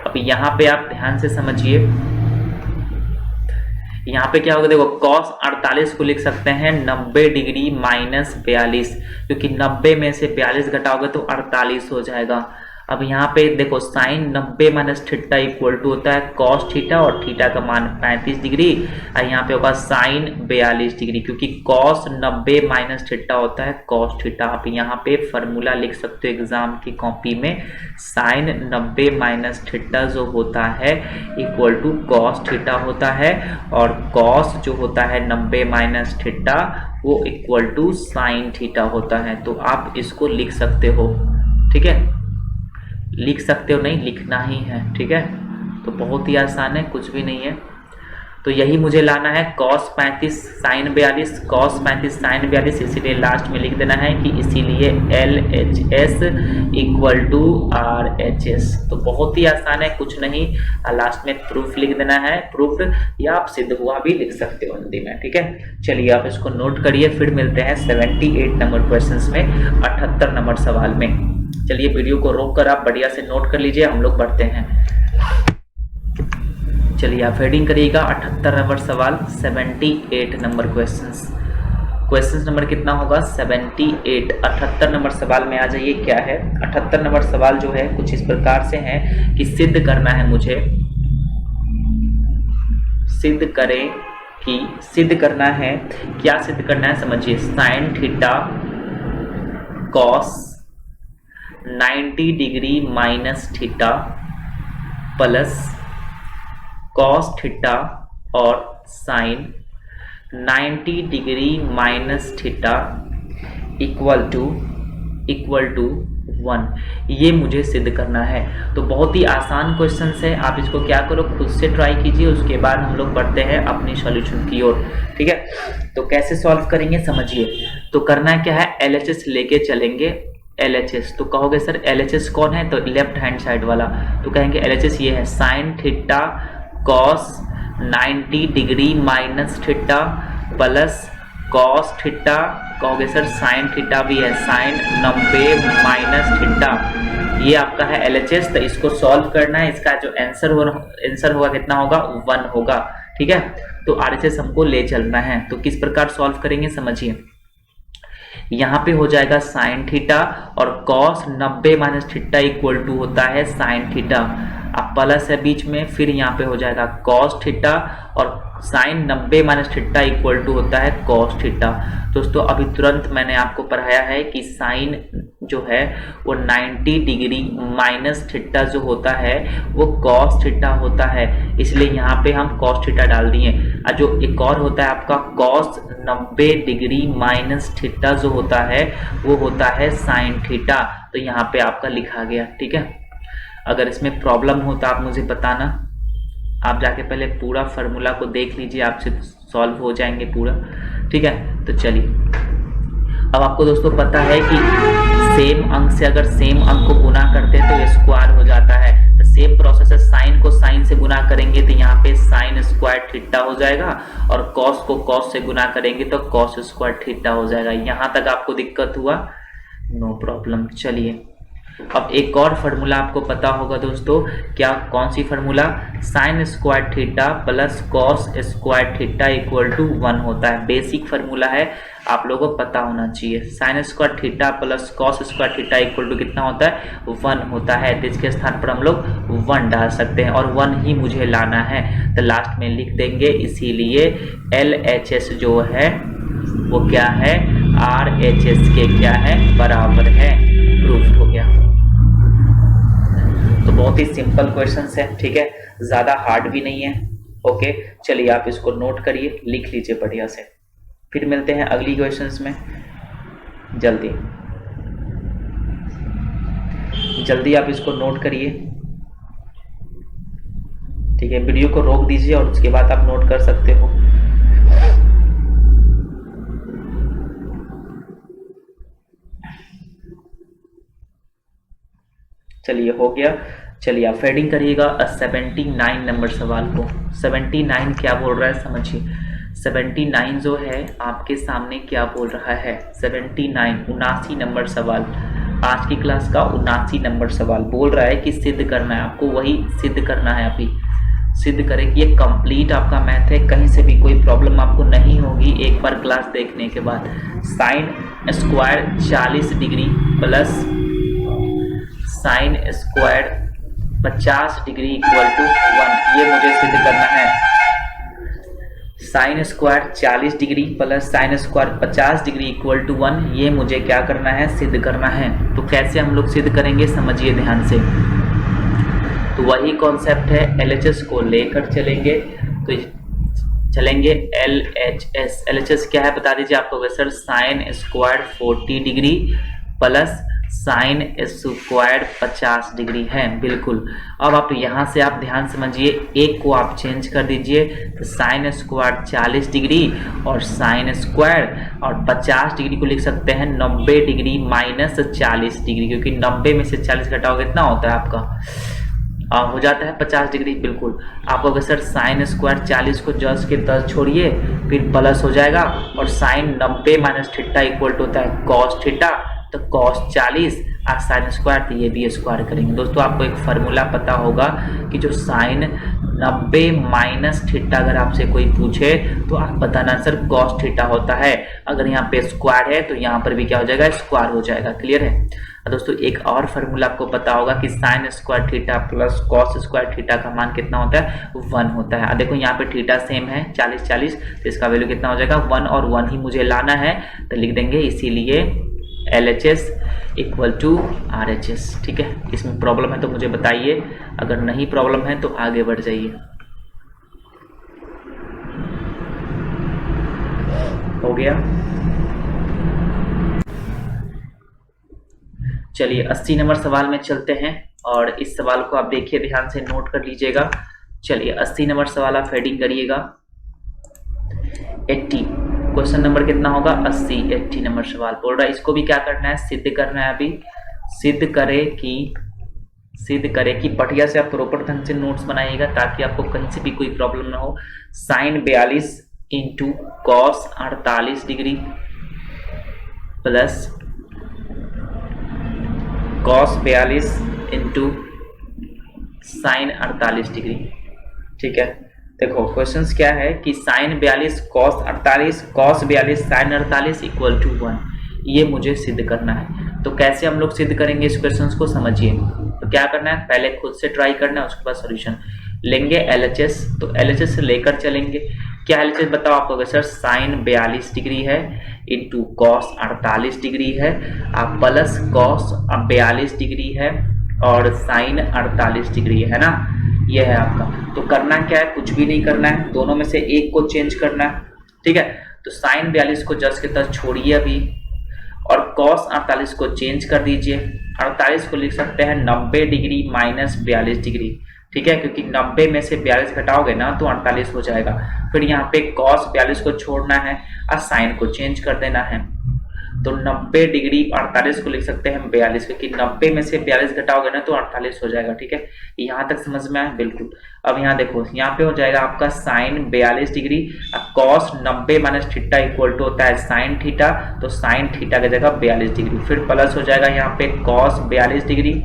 अब यहाँ पे आप ध्यान से समझिए, यहाँ पे क्या होगा, देखो cos 48 को लिख सकते हैं 90 डिग्री माइनस 42, क्योंकि 90 में से 42 घटाओगे तो 48 हो जाएगा। अब यहाँ पे देखो sine 90 minus theta equal to होता है cos थीटा, और थीटा का मान 35 डिग्री, और यहाँ पे होगा साइन 42 डिग्री, क्योंकि cos 90 माइनस थीटा होता है cos थीटा। आप यहाँ पे फॉर्मूला लिख सकते हो एग्जाम की कॉपी में, साइन 90 माइनस थीटा जो होता है इक्वल टू cos थीटा होता है, और cos जो होता है 90 माइनस थीटा वो इक्वल टू साइन थीटा होता है। तो आप इसको लिख सकते हो, ठीक है, लिख सकते हो, नहीं लिखना ही है, ठीक है। तो बहुत ही आसान है, कुछ भी नहीं है। तो यही मुझे लाना है cos 35 साइन 42, cos 35 साइन 42, इसीलिए लास्ट में लिख देना है कि इसीलिए LHS इक्वल टू RHS। तो बहुत ही आसान है, कुछ नहीं, लास्ट में प्रूफ लिख देना है, प्रूफ, या आप सिद्ध हुआ भी लिख सकते हो हिंदी में, ठीक है। चलिए आप इसको नोट करिए, फिर मिलते हैं 78 नंबर क्वेश्चन में 78 नंबर सवाल में। चलिए वीडियो को रोक कर आप बढ़िया से नोट कर लीजिए, हम लोग बढ़ते हैं। चलिए आप हेडिंग करिएगा 78 नंबर सवाल, 78 नंबर क्वेश्चन नंबर कितना होगा 78। 78 नंबर सवाल में आ जाइए, क्या है 78 नंबर सवाल जो है कुछ इस प्रकार से है कि सिद्ध करना है मुझे, सिद्ध करें कि, सिद्ध करना है, क्या सिद्ध करना है समझिए। Sine theta cos 90 degree minus theta plus cos theta और sine 90 degree minus theta equal to 1, ये मुझे सिद्ध करना है। तो बहुत ही आसान क्वेश्चन है, आप इसको क्या करो खुद से ट्राई कीजिए, उसके बाद हम लोग बढ़ते हैं अपनी सॉल्यूशन की ओर, ठीक है। तो कैसे सॉल्व करेंगे समझिए। तो करना क्या है, LHS लेके चलेंगे। LHS तो कहोगे सर LHS कौन है, तो लेफ्ट हैंड साइड वाला, तो कहेंगे LHS ये है sine theta cos 90 degree minus theta plus cos theta, कहोगे सर साइन थीटा भी है, साइन 90 माइनस थीटा, ये आपका है LHS। तो इसको सॉल्व करना है, इसका जो आंसर होगा कितना होगा 1 होगा, ठीक है। तो RHS हमको ले चलना है, तो किस प्रकार सॉल्व करेंगे समझिए। यहाँ पे हो जाएगा साइन थीटा और cos 90 minus theta equal to होता है साइन थीटा, अब प्लस है बीच में, फिर यहाँ पे हो जाएगा कॉस थीटा और sine 90 minus theta equal to होता है कॉस थीटा। दोस्तों अभी तुरंत मैंने आपको पढ़ाया है कि साइन जो है वो 90 डिग्री माइनस थीटा जो होता है वो कॉस थीटा होता है, इसलिए यहाँ पे हम कॉस थीटा डाल दिए। और जो एक और होता है आपका कॉस 90 डिग्री माइनस थीटा जो होता है वो होता है साइन थीटा, तो यहाँ पे आपका लिखा गया, ठीक है। अगर इसमें प्रॉब्लम हो तो आप मुझे बताना, आप जाके पहले पूरा फार्मूला को देख लीजिए, आपसे सॉल्व हो जाएंगे पूरा। ठीक है, तो चलिए अब आपको दोस्तों पता है कि सेम अंक से अगर सेम अंक को गुना करते हैं तो स्क्वायर हो जाता है। तो सेम प्रोसेस है, साइन को साइन से गुना करेंगे तो यहाँ पे साइन स्क्वायर थीटा हो जाएगा, और कॉस को कॉस से गुना करेंगे तो कॉस स्क्वायर थीटा हो जाएगा। यहाँ तक आपको दिक्कत हुआ? No problem. चलिए अब एक और फार्मूला आपको पता होगा दोस्तों, क्या? कौन सी formula? Sine square theta plus cos square theta equal to 1 होता है। बेसिक फार्मूला है, आप लोगों को पता होना चाहिए। Sine square theta plus cos square theta equal to कितना होता है? 1 होता है। तो इसके स्थान पर हम लोग 1 डाल सकते हैं, और 1 ही मुझे लाना है, तो लास्ट में लिख देंगे। इसीलिए LHS जो है वो क्या है? RHS के क्या है? बराबर है। प्रूफ हो गया। तो बहुत ही सिंपल क्वेश्चंस है, ठीक है, ज्यादा हार्ड भी नहीं है। ओके, चलिए आप इसको नोट करिए, लिख लीजिए बढ़िया से। फिर मिलते हैं अगली क्वेश्चंस में। जल्दी जल्दी आप इसको नोट करिए, ठीक है। वीडियो को रोक दीजिए और उसके बाद आप नोट कर सकते हो। चलिए हो गया। चलिए आप फेडिंग करिएगा 79 नंबर सवाल को। 79 क्या बोल रहा है समझिए। 79 जो है आपके सामने क्या बोल रहा है? 79 79 नंबर सवाल, आज की क्लास का 79 नंबर सवाल बोल रहा है कि सिद्ध करना है आपको। वही सिद्ध करना है, अभी सिद्ध करें कि ये कंप्लीट आपका मैथ है, कहीं से भी कोई प्रॉब्लम आपको नहीं होगी एक बार क्लास देखने के बाद। Sine square 40 degree plus sine square 50 degree equal to 1, ये मुझे सिद्ध करना है। Sine square 40 degree plus sine square 50 degree equal to 1, ये मुझे क्या करना है? सिद्ध करना है। तो कैसे हम लोग सिद्ध करेंगे समझिए ध्यान से। तो वही कॉन्सेप्ट है, LHS को लेकर चलेंगे, तो चलेंगे LHS। LHS क्या है बता दीजिए आपको? Sir sign square 40 degree plus sine square 50 degree है, बिल्कुल। अब आप यहाँ से आप ध्यान समझिए, एक को आप चेंज कर दीजिए, तो साइन स्क्वायर 40 डिग्री और साइन स्क्वायर और 50 डिग्री को लिख सकते हैं 90 डिग्री माइनस 40 डिग्री, क्योंकि 90 में से 40 घटाओगे कितना होता है आपका? हो जाता है 50 डिग्री, बिल्कुल। आपको अगर सर साइन स्क्वायर 40 को 10 के 10 छोड़िए, फिर प्लस हो जाएगा, और sine 90 minus theta equal to होता है कॉस थीटा, तो कॉस 40 और साइन स्क्वायर, तो ये भी स्क्वायर करेंगे। दोस्तों आपको एक फार्मूला पता होगा कि जो साइन 90 माइनस थीटा अगर आपसे कोई पूछे तो आप बताना सर कॉस थीटा होता है। अगर यहाँ पे स्क्वायर है तो यहाँ पर भी क्या हो जाएगा? स्क्वायर हो जाएगा। क्लियर है दोस्तों? एक और फार्मूला आपको पता होगा कि sine square theta plus cos square theta का मान कितना होता है? 1 होता है। देखो यहाँ पे थीटा सेम है 40 40, तो इसका वैल्यू कितना हो जाएगा? 1, और 1 ही मुझे लाना है, तो लिख देंगे इसीलिए LHS इक्वल टू RHS। ठीक है, इसमें प्रॉब्लम है तो मुझे बताइए, अगर नहीं प्रॉब्लम है तो आगे बढ़ जाइए। हो गया। चलिए 80 नंबर सवाल में चलते हैं, और इस सवाल को आप देखिए ध्यान से, नोट कर लीजिएगा। चलिए 80 नंबर सवाल आप हेडिंग करिएगा 80। क्वेश्चन नंबर कितना होगा? 80 नंबर सवाल बोल रहा है। इसको भी क्या करना है? सिद्ध करना है। अभी सिद्ध करे कि बढ़िया से आप प्रॉपर ढंग से नोट्स बनाइएगा, ताकि आपको कहीं से भी कोई प्रॉब्लम ना हो। Sine 42 into cos 48 degree plus cos 42 into sine 48 degree. ठीक है, देखो क्वेश्चंस क्या है कि sine 42 cos 48 cos 42 sine 48 equal to 1, ये मुझे सिद्ध करना है। तो कैसे हम लोग सिद्ध करेंगे इस क्वेश्चंस को समझिए। तो क्या करना है? पहले खुद से ट्राई करना है, उसके बाद सॉल्यूशन लेंगे। LHS, तो LHS से लेकर चलेंगे। क्या LHS बताओ आपको? सर साइन 42 डिग्री है इंटू कॉस 48 डिग्री है, आप प्लस कॉस 42 डिग्री है और साइन 48 डिग्री है ना, ये है आपका। तो करना क्या है? कुछ भी नहीं करना है, दोनों में से एक को चेंज करना है। ठीक है, तो साइन 42 को 10 के 10 छोड़िए अभी, और कॉस 48 को चेंज कर दीजिए। 48 को लिख सकते हैं 90 डिग्री माइनस 42 डिग्री। ठीक है, क्योंकि 90 में से 42 घटाओगे ना तो 48 हो जाएगा। फिर यहाँ पे cos 42 को छोड़ना है और साइन को चेंज कर देना है, तो 90 डिग्री 48 को लिख सकते हैं 42, क्योंकि 90 में से 42 घटाओगे ना तो 48 हो जाएगा। ठीक है, यहाँ तक समझ में आया? बिल्कुल। अब यहाँ देखो, यहाँ पे हो जाएगा आपका sine 42 degree, cos 90 minus theta equal to होता है साइन थीटा, तो साइन थीटा की जगह 42 डिग्री, फिर प्लस हो जाएगा यहाँ पे कॉस 42 डिग्री,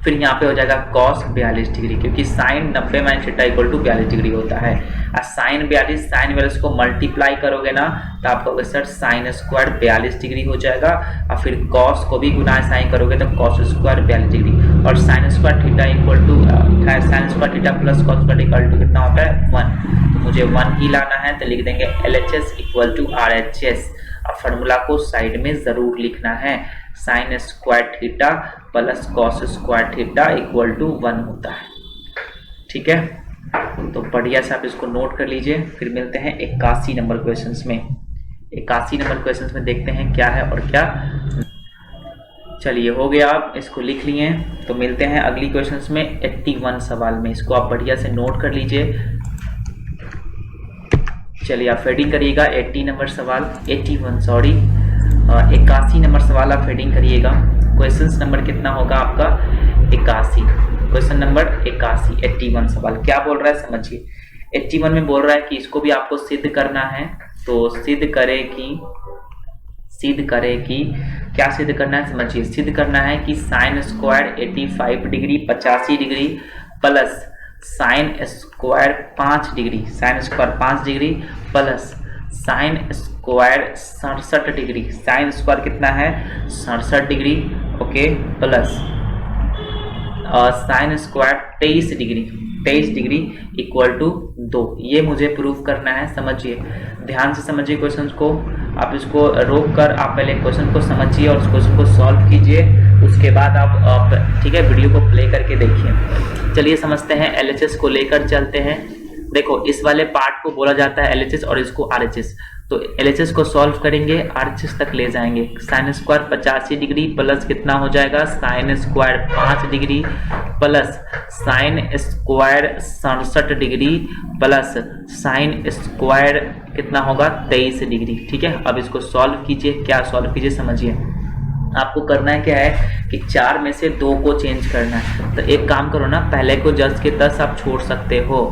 फिर यहाँ पे हो जाएगा cos 42 डिग्री, क्योंकि sine 90 minus theta equal to 42 degree होता है। और साइन 42 साइन 42 को मल्टीप्लाई करोगे ना तो आपका सर साइन स्क्वायर 42 डिग्री हो जाएगा, और फिर cos को भी गुना साइन करोगे तो cos स्क्वायर 42 डिग्री, और sine square theta equal to sine square theta plus cos square equal to कितना होता है 1, तो मुझे 1 ही लाना है, तो लिख देंगे LHS इक्वल टू RHS। अब फॉर्मूला को साइड में जरूर लिखना है, sine square theta plus cos square theta equal to 1 होता है। ठीक है, तो बढ़िया से आप इसको नोट कर लीजिए। फिर मिलते हैं 81 नंबर क्वेश्चंस में। 81 नंबर क्वेश्चंस में देखते हैं क्या है और क्या। चलिए हो गया, आप इसको लिख लिए, तो मिलते हैं अगली क्वेश्चंस में 81 सवाल में। इसको आप बढ़िया से नोट कर लीजिए। चलिए आप फेडिंग करिएगा 80 नंबर सवाल, 81 सॉरी 81 नंबर सवाल आप फेडिंग करिएगा। क्वेश्चन नंबर कितना होगा आपका 81, क्वेश्चन नंबर 81 81 सवाल क्या बोल रहा है समझिए। 81 में बोल रहा है कि इसको भी आपको सिद्ध करना है, तो सिद्ध करे कि क्या सिद्ध करना है समझिए। सिद्ध करना है कि sine square 85 degree 85 degree plus sine square 5 degree, sine square 5 degree plus sine square 67 degree, sine square कितना है 67 degree, okay, plus sine square 23 degree equal to 2। ये मुझे प्रूफ करना है, समझिए, ध्यान से समझिए क्वेश्चन को। आप इसको रोक कर आप पहले क्वेश्चन को समझिए और उस क्वेश्चन को सॉल्व कीजिए, उसके बाद आप ठीक है वीडियो को प्ले करके देखिए। चलिए समझते हैं, LHS को लेकर चलते हैं। देखो इस वाले पार्ट को बोला जाता है LHS और इसको RHS, तो LHS को सॉल्व करेंगे RHS तक ले जाएंगे। साइन स्क्वायर 85 डिग्री प्लस कितना हो जाएगा sine square 5 degree plus sine square 67 degree plus sine square कितना होगा 23 डिग्री। ठीक है, अब इसको सॉल्व कीजिए। क्या सॉल्व कीजिए समझिए, आपको करना है क्या है कि 4 में से 2 को चेंज करना है। तो एक काम करो ना, पहले को 10 के 10 आप छोड़ सकते हो,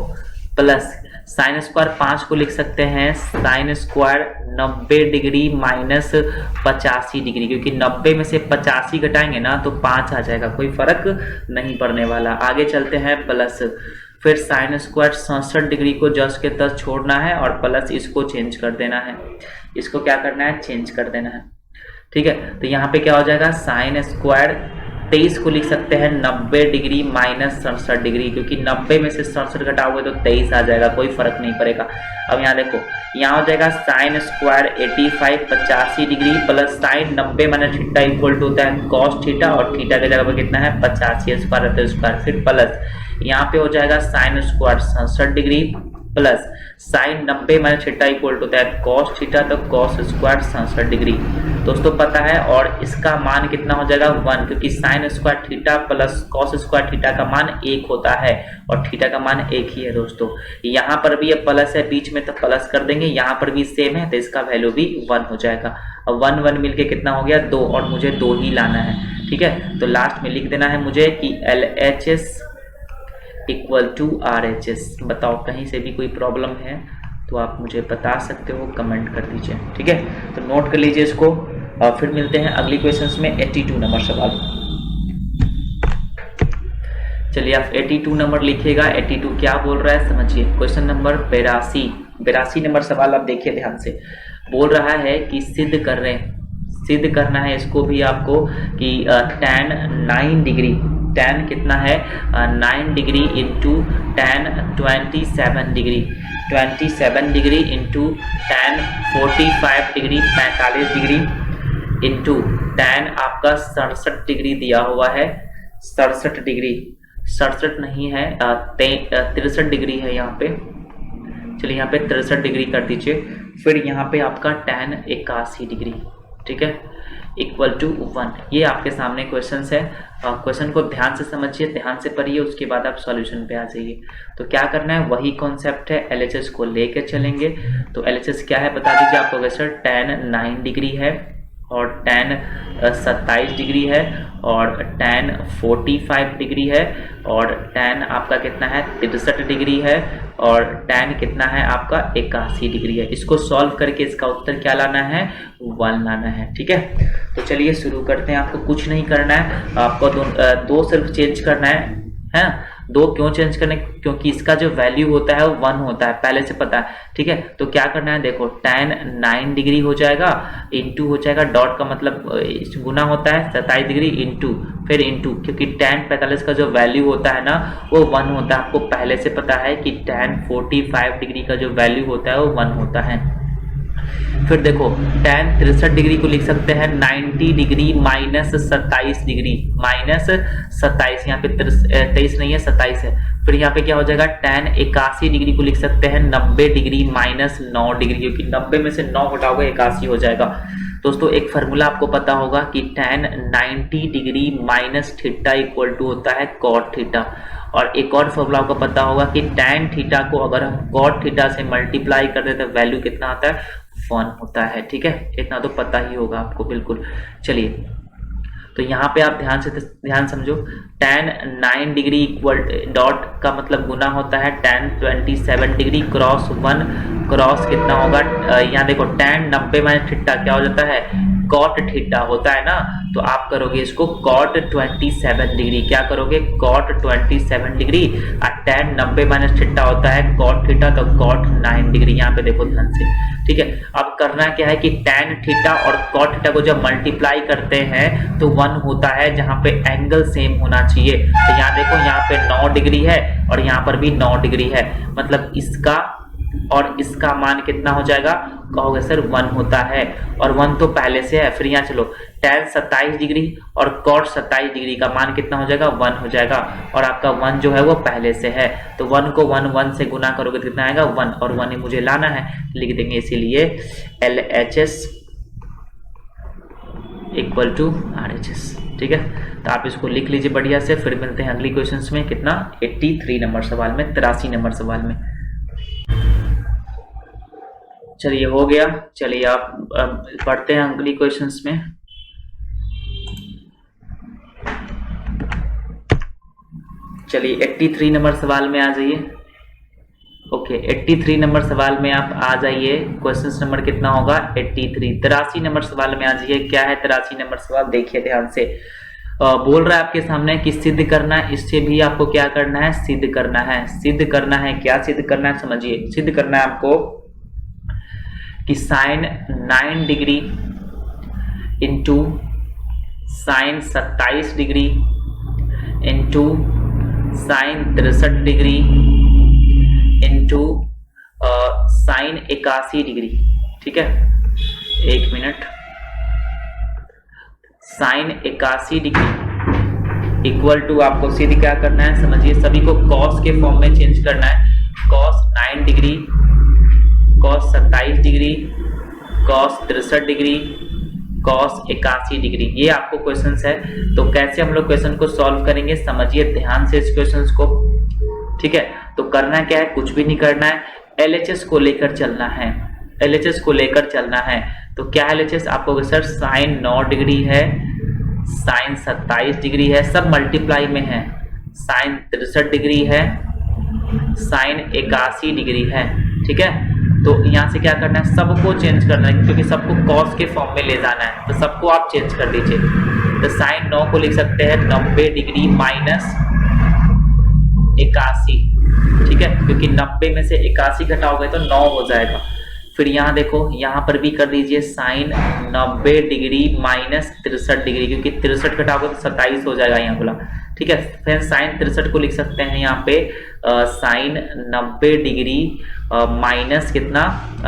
प्लस साइन स्क्वायर 5 को लिख सकते हैं sine square 90 degree minus 85 degree, क्योंकि 90 में से 85 घटाएंगे ना तो 5 आ जाएगा, कोई फर्क नहीं पड़ने वाला। आगे चलते हैं, प्लस फिर साइन स्क्वायर 67 डिग्री को 10 के 10 छोड़ना है और प्लस इसको चेंज कर देना है। इसको क्या करना है, चेंज कर देना है। ठीक है, तो यहाँ पे क्या हो जाएगा साइन स्क्वायर 23 को लिख सकते हैं 90 डिग्री माइनस 67 डिग्री, क्योंकि 90 में से 67 घटाओगे तो 23 आ जाएगा, कोई फर्क नहीं पड़ेगा। अब यहाँ देखो, यहाँ हो जाएगा sine square 85 85 degree plus sine 90 minus theta equal to होता है कॉस थीटा, और थीटा की जगह पर कितना है 85 स्क्वायर रहता है स्क्वायर, फिर प्लस यहाँ पे हो जाएगा sine square 67 degree plus sine 90 minus theta equal to होता है कॉस थीटा, तो कॉस स्क्वायर 67 डिग्री दोस्तों पता है। और इसका मान कितना हो जाएगा 1, क्योंकि sign square theta plus cos square theta का मान 1 होता है और थीटा का मान 1 ही है दोस्तों। यहाँ पर भी ये प्लस है बीच में, तो प्लस कर देंगे, यहाँ पर भी सेम है तो इसका वैल्यू भी 1 हो जाएगा। अब 1 1 मिलके कितना हो गया 2, और मुझे 2 ही लाना है। ठीक है, तो लास्ट में लिख देना है मुझे कि LHS इक्वल टू RHS। बताओ कहीं से भी कोई प्रॉब्लम है तो आप मुझे बता सकते हो, कमेंट कर दीजिए। ठीक है, तो नोट कर लीजिए इसको, और फिर मिलते हैं अगली क्वेश्चंस में 82 नंबर सवाल। चलिए आप 82 नंबर लिखिएगा। 82 क्या बोल रहा है समझिए। क्वेश्चन नंबर 82 नंबर सवाल आप देखिए ध्यान से। बोल रहा है कि सिद्ध करना है इसको भी आपको कि tan 9 डिग्री, tan कितना है 9 degree into tan 27 degree, 27 degree into tan 45 degree 45 degree into tan आपका 67 डिग्री दिया हुआ है, 67 डिग्री 67 नहीं है 63 डिग्री है यहाँ पे। चलिए यहाँ पे 63 डिग्री कर दीजिए। फिर यहाँ पे आपका tan 81 डिग्री। ठीक है, इक्वल टू 1। ये आपके सामने क्वेश्चन है। क्वेश्चन को ध्यान से समझिए, ध्यान से पढ़िए, उसके बाद आप सॉल्यूशन पे आ जाइए। तो क्या करना है, वही कॉन्सेप्ट है, LHS को लेके चलेंगे। तो LHS क्या है बता दीजिए आपको। अगर सर tan 9 डिग्री है और tan 27 डिग्री है और tan 45 डिग्री है और tan आपका कितना है 63 डिग्री है और tan कितना है आपका 81 डिग्री है। इसको सॉल्व करके इसका उत्तर क्या लाना है, 1 लाना है। ठीक है, तो चलिए शुरू करते हैं। आपको कुछ नहीं करना है, आपको दो सिर्फ चेंज करना है। दो क्यों चेंज करने, क्योंकि इसका जो वैल्यू होता है वो 1 होता है, पहले से पता है। ठीक है, तो क्या करना है, देखो tan 9 डिग्री हो जाएगा, इंटू हो जाएगा, डॉट का मतलब गुना होता है 27 डिग्री इंटू, फिर इंटू, क्योंकि tan 45 का जो वैल्यू होता है ना वो 1 होता है। आपको पहले से पता है कि tan 45 डिग्री का जो वैल्यू होता है वो 1 होता है। फिर देखो tan 63 डिग्री को लिख सकते हैं 90 डिग्री माइनस 27 डिग्री, माइनस 27, यहाँ पे 23 नहीं है 27 है। फिर यहाँ पे क्या हो जाएगा, tan 81 डिग्री को लिख सकते हैं 90 डिग्री माइनस 9 डिग्री, क्योंकि 90 में से 9 घटाओगे 81 हो जाएगा। दोस्तों एक फार्मूला आपको पता होगा कि tan 90 degree minus theta equal to होता है cot थीटा। और एक और फॉर्मूला आपको पता होगा कि tan थीटा को अगर हम cot थीटा से मल्टीप्लाई कर देते तो वैल्यू कितना आता है, 1 होता है। ठीक है, इतना तो पता ही होगा आपको बिल्कुल। चलिए, तो यहाँ पे आप ध्यान समझो, tan 9 डिग्री इक्वल डॉट का मतलब गुना होता है tan 27 डिग्री क्रॉस 1, क्रॉस कितना होगा, यहाँ देखो tan 90 माइनस थीटा क्या हो जाता है, cot थीटा होता है ना। तो आप करोगे इसको cot 27 डिग्री, क्या करोगे cot 27 डिग्री, और tan 90 माइनस थीटा होता है cot थीटा, तो cot 9 डिग्री। यहाँ पे देखो ध्यान से। ठीक है, अब करना क्या है कि tan थीटा और cot थीटा को जब मल्टीप्लाई करते हैं तो 1 होता है, जहां पे एंगल सेम होना चाहिए। तो यहाँ देखो, यहाँ पे 9 डिग्री है और यहाँ पर भी 9 डिग्री है, मतलब इसका और इसका मान कितना हो जाएगा, कहोगे सर 1 होता है, और 1 तो पहले से है। फिर यहाँ चलो tan 27 डिग्री और cot 27 डिग्री का मान कितना हो जाएगा, 1 हो जाएगा, और आपका 1 जो है वो पहले से है। तो 1 को 1 से गुना करोगे तो कितना आएगा, 1, और 1 ही मुझे लाना है, लिख देंगे इसीलिए LHS इक्वल टू RHS। ठीक है, तो आप इसको लिख लीजिए बढ़िया से। फिर मिलते हैं अगली क्वेश्चंस में, कितना 83 नंबर सवाल में, 83 नंबर सवाल में। चलिए हो गया, चलिए आप पढ़ते हैं अगली क्वेश्चंस में। चलिए 83 नंबर सवाल में आ जाइए। ओके, 83 नंबर सवाल में आप आ जाइए। क्वेश्चन नंबर कितना होगा, 83। 83 नंबर सवाल में आ जाइए। क्या है 83 नंबर सवाल, देखिए ध्यान से। बोल रहा है आपके सामने कि सिद्ध करना है, इससे भी आपको क्या करना है, सिद्ध करना है। सिद्ध करना है, क्या सिद्ध करना है समझिए। सिद्ध करना है आपको कि sine 9 degree into sine 27 degree into sine 63 degree into sine 81 degree. ठीक है, 1 minute. Sine 81 degree equal to आपको सीधे क्या करना है समझिए, सभी को कॉस के फॉर्म में चेंज करना है। Cos 9 degree, cos 27 degree, cos 63 degree, cos 81 degree. ये आपको क्वेश्चंस है। तो कैसे हम लोग क्वेश्चन को सॉल्व करेंगे समझिए ध्यान से इस क्वेश्चंस को। ठीक है, तो करना क्या है, कुछ भी नहीं करना है, LHS को लेकर चलना है। LHS को लेकर चलना है। तो क्या है LHS, आपको सर साइन 9 डिग्री है, साइन 27 डिग्री है, सब मल्टीप्लाई में है, साइन 63 डिग्री है, साइन 81 डिग्री है। ठीक है, तो यहाँ से क्या करना है, सबको चेंज करना है, क्योंकि सबको कॉस के फॉर्म में ले जाना है। तो सबको आप चेंज कर दीजिए। तो साइन 9 को लिख सकते हैं 90 डिग्री माइनस 81। ठीक है, क्योंकि 90 में से 81 घटाओगे तो 9 हो जाएगा। फिर यहाँ देखो, यहाँ पर भी कर दीजिए साइन 90 डिग्री माइनस 63 डिग्री, क्योंकि 63 घटाओगे तो 27 हो जाएगा यहाँ बोला। ठीक है, फिर साइन 63 को लिख सकते हैं यहाँ पे साइन 90 डिग्री माइनस कितना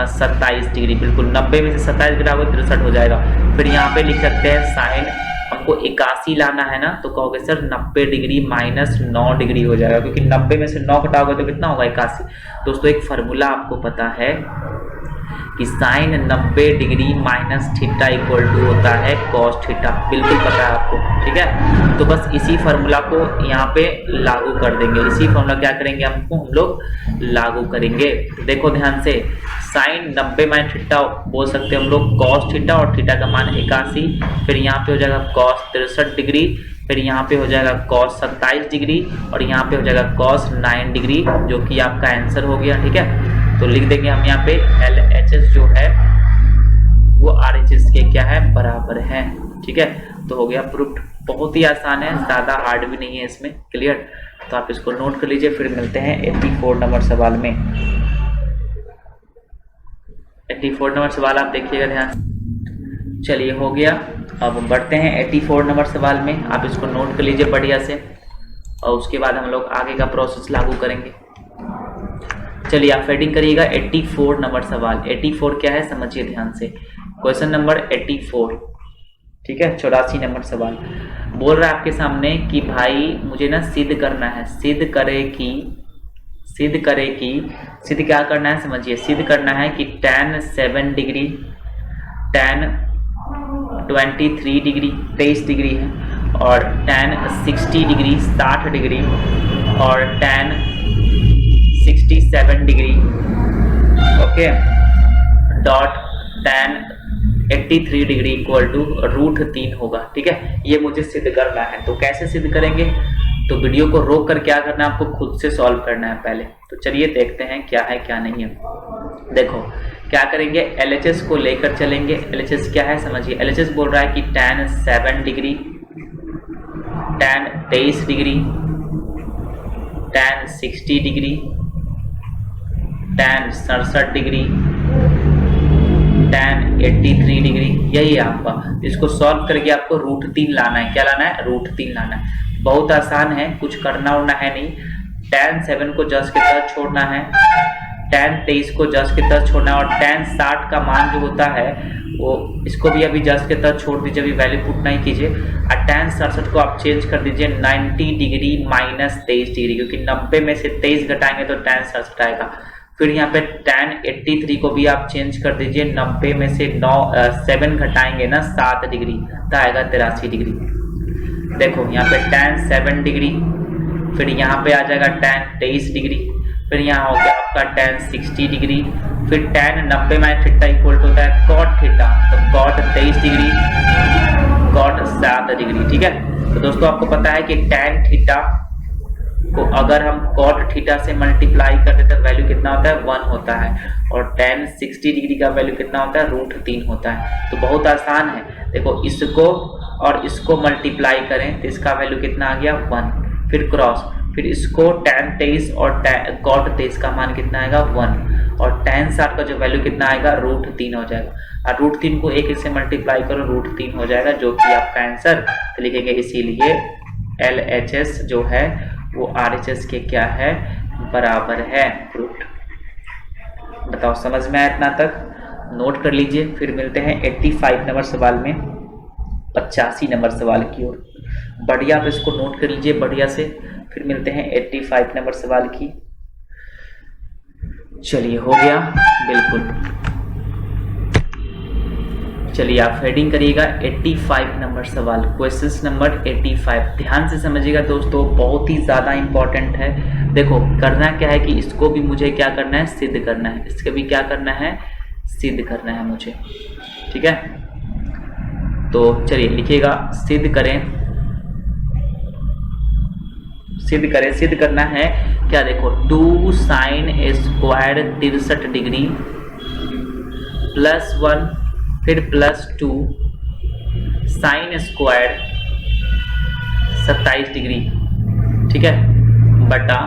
27 डिग्री। बिल्कुल 90 में से 27 घटाओगे 63 हो जाएगा। फिर यहाँ पे लिख सकते हैं साइन, हमको 81 लाना है ना, तो कहोगे सर 90 डिग्री माइनस 9 डिग्री हो जाएगा, क्योंकि 90 में से 9 घटाओगे तो कितना होगा 81। दोस्तों एक फार्मूला आपको पता है कि sine 90 degree minus theta equal to होता है कॉस थीटा। बिल्कुल पता है आपको, ठीक है। तो बस इसी फार्मूला को यहाँ पे लागू कर देंगे, इसी फार्मूला क्या करेंगे हम लोग लागू करेंगे। तो देखो ध्यान से, साइन 90 माइनस थीटा बोल सकते हैं हम लोग कॉस थीटा, और थीटा का मान 81, फिर यहाँ पे हो जाएगा कॉस 63 डिग्री, फिर यहाँ पे हो जाएगा कॉस 27 डिग्री, और यहाँ पे हो जाएगा कॉस 9 डिग्री, जो कि आपका आंसर हो गया, ठीक है। तो लिख देंगे हम यहाँ पे LHS जो है वो RHS के क्या है, बराबर है, ठीक है। तो हो गया प्रूफ। बहुत ही आसान है, ज़्यादा हार्ड भी नहीं है इसमें, क्लियर। तो आप इसको नोट कर लीजिए, फिर मिलते हैं 84 नंबर सवाल में। 84 नंबर सवाल आप देखिएगा ध्यान। चलिए हो गया, अब बढ़ते हैं 84 नंबर सवाल में। आप इसको नोट कर लीजिए बढ़िया से, और उसके बाद हम लोग आगे का प्रोसेस लागू करेंगे। चलिए आप फेडिंग करिएगा 84 नंबर सवाल। 84 क्या है समझिए ध्यान से। क्वेश्चन नंबर 84, ठीक है, 84 नंबर सवाल बोल रहा है आपके सामने कि भाई मुझे ना सिद्ध करना है, सिद्ध क्या करना है समझिए। सिद्ध करना है कि tan 7 degree, tan 23 degree 23 degree है, और tan 60 डिग्री 60 डिग्री, और tan 67 degree, okay, dot tan 83 degree equal to √3 होगा, ठीक है। ये मुझे सिद्ध करना है। तो कैसे सिद्ध करेंगे, तो वीडियो को रोक कर क्या करना है, आपको खुद से सॉल्व करना है पहले। तो चलिए देखते हैं क्या है क्या नहीं है। देखो क्या करेंगे, LHS को लेकर चलेंगे। LHS क्या है समझिए। LHS बोल रहा है कि tan 7 degree, tan 23 degree, tan 60 degree, tan 67 degree, tan 83 degree, यही है आपका। इसको सॉल्व करके आपको √3 लाना है। क्या लाना है, √3 लाना है। बहुत आसान है, कुछ करना उड़ना है नहीं। tan 7 को जस्ट के तहत छोड़ना है, tan 23 को जस्ट के तहत छोड़ना है, और tan 60 का मान जो होता है वो इसको भी अभी जस्ट के तहत छोड़ दीजिए, अभी वैल्यू पुट नहीं कीजिए। और tan 67 को आप चेंज कर दीजिए 90 डिग्री माइनस 23 डिग्री, क्योंकि 90 में से 23 घटाएंगे तो tan 67 आएगा। फिर यहाँ पे tan 83 को भी आप चेंज कर दीजिए, 90 में से 7 घटाएंगे ना 7 डिग्री, तो आएगा 83 डिग्री। देखो यहाँ पे tan 7 डिग्री, फिर यहाँ पे आ जाएगा tan 23 डिग्री, फिर यहाँ हो गया आपका tan 60 डिग्री, फिर tan 90 माइनस थीटा इक्वल होता है cot थीटा, तो cot 23 डिग्री, cot 7 डिग्री, ठीक है। तो दोस्तों आपको पता है कि tan थीटा को अगर हम cot थीटा से मल्टीप्लाई करते तो वैल्यू कितना होता है, 1 होता है, और tan 60 डिग्री का वैल्यू कितना होता है, √3 होता है। तो बहुत आसान है। देखो इसको और इसको मल्टीप्लाई करें तो इसका वैल्यू कितना आ गया, 1, फिर क्रॉस, फिर इसको tan 23 और cot 23 का मान कितना आएगा, 1, और tan 60 का जो वैल्यू कितना आएगा, √3 हो जाएगा। और √3 को 1 से मल्टीप्लाई करो, √3 हो जाएगा, जो कि आपका आंसर लिखेंगे। इसीलिए LHS जो है वो RHS के क्या है, बराबर है। प्रूफ। बताओ समझ में आया इतना तक, नोट कर लीजिए। फिर मिलते हैं 85 नंबर सवाल में, 85 नंबर सवाल की ओर। बढ़िया, आप इसको नोट कर लीजिए बढ़िया से। फिर मिलते हैं 85 नंबर सवाल की। चलिए हो गया, बिल्कुल। चलिए आप हेडिंग करिएगा 85 नंबर सवाल, क्वेश्चन नंबर 85। ध्यान से समझिएगा दोस्तों, बहुत ही ज़्यादा इंपॉर्टेंट है। देखो करना क्या है कि इसको भी मुझे क्या करना है, सिद्ध करना है। इसको भी क्या करना है, सिद्ध करना है मुझे, ठीक है। तो चलिए लिखिएगा, सिद्ध करें, सिद्ध करना है क्या। देखो 2 sin स्क्वायर 63 डिग्री +1, फिर +2 sin स्क्वायर 27 डिग्री, ठीक है, बटा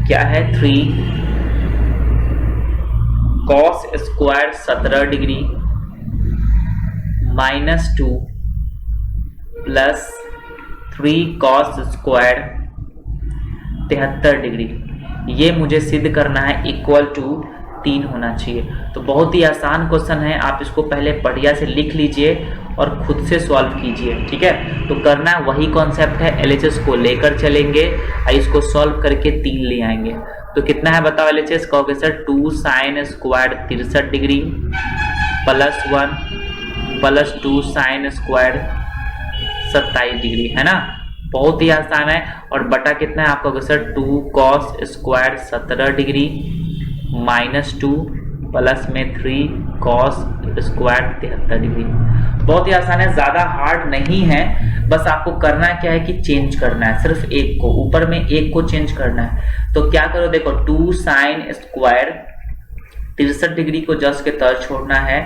क्या है 3 cos square 17 degree -2 +3 cos square 73 degree. ये मुझे सिद्ध करना है इक्वल टू 3 होना चाहिए। तो बहुत ही आसान क्वेश्चन है, आप इसको पहले बढ़िया से लिख लीजिए और खुद से सॉल्व कीजिए, ठीक है। तो करना वही कॉन्सेप्ट है, LHS को लेकर चलेंगे और इसको सॉल्व करके 3 ले आएंगे। तो कितना है बताओ LHS, कहोगे sir 2 sine square 63 degree plus 1 plus 2 sine square 27 degree, है ना। बहुत ही आसान है। और बटा कितना है आपका sir 2 cos square 17 degree minus 2 plus में 3 कॉस स्क्वायर 73 डिग्री। बहुत ही आसान है, ज्यादा हार्ड नहीं है। बस आपको करना क्या है कि चेंज करना है, सिर्फ एक को, ऊपर में एक को चेंज करना है। तो क्या करो, देखो 2 साइन स्क्वायर 63 डिग्री को जस्ट के तरह छोड़ना है,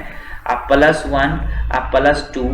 आप प्लस 1 आप प्लस 2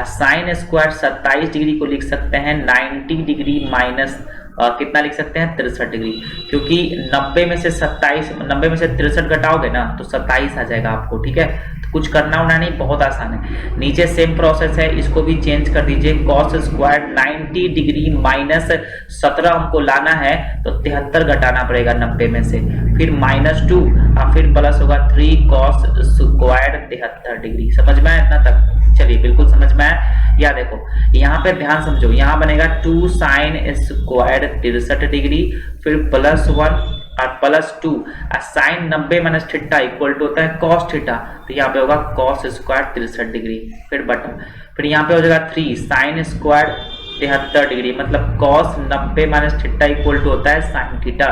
साइन स्क्वायर 27 डिग्री को लिख सकते हैं 90 डिग्री माइनस कितना लिख सकते हैं 63 डिग्री, क्योंकि 90 में से 63 घटाओगे ना तो 27 आ जाएगा आपको, ठीक है। तो कुछ करना होना नहीं, बहुत आसान है। नीचे सेम प्रोसेस है, इसको भी चेंज कर दीजिए, कॉस स्क्वायर 90 डिग्री माइनस 17 हमको लाना है तो 73 घटाना पड़ेगा 90 में से, फिर माइनस 2 और फिर प्लस होगा 3 कॉस स्क्वायर 73 डिग्री। समझ में आया इतना तक? चलिए बिल्कुल समझ में आया। या देखो यहाँ पे ध्यान समझो, यहाँ बनेगा 2 साइन स्क्वायर 63 डिग्री फिर प्लस 1 और प्लस 2 और sine 90 minus theta equal to होता है कॉस थीटा, तो यहाँ पे होगा कॉस स्क्वायर 63 डिग्री फिर बटा, फिर यहाँ पे हो जाएगा 3 साइन स्क्वायर 73 डिग्री मतलब cos 90 minus theta equal to होता है साइन थीटा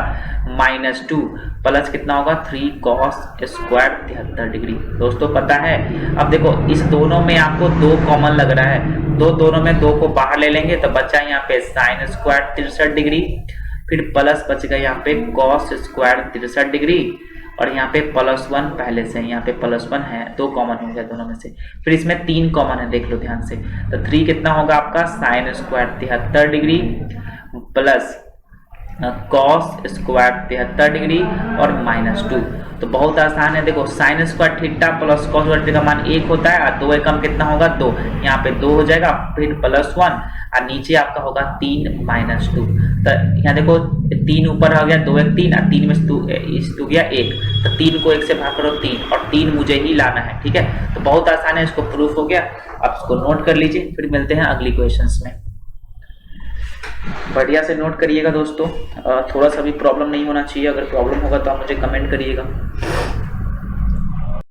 माइनस 2 प्लस कितना होगा 3 कॉस स्क्वायर 73 डिग्री। दोस्तों पता है, अब देखो इस दोनों में आपको 2 कॉमन लग रहा है, दोनों में 2 को बाहर ले लेंगे तो बचा यहाँ पे साइन स्क्वायर 63 डिग्री फिर प्लस बचेगा यहाँ पे कॉस स्क्वायर 63 डिग्री और यहाँ पे प्लस 1 पहले से, यहाँ पे प्लस 1 है, 2 कॉमन हो गया दोनों में से, फिर इसमें 3 कॉमन है, देख लो ध्यान से। तो 3 कितना होगा आपका sign square 73 degree plus cos square 73 degree और माइनस 2। तो बहुत आसान है, देखो sign square theta plus cos square theta का मान 1 होता है और 2 एकम कितना होगा 2, यहाँ पे 2 हो जाएगा फिर प्लस 1 और नीचे आपका होगा 3 माइनस 2। तो यहाँ देखो 3 ऊपर आ गया 2 1 3 और 3 में 2 गया 1, तो 3 को 1 से भाग करो 3 और 3 मुझे ही लाना है, ठीक है। तो बहुत आसान है, इसको प्रूफ हो गया, आप इसको नोट कर लीजिए, फिर मिलते हैं अगली क्वेश्चंस में। बढ़िया से नोट करिएगा दोस्तों, थोड़ा सा भी प्रॉब्लम नहीं होना चाहिए, अगर प्रॉब्लम होगा तो आप मुझे कमेंट करिएगा।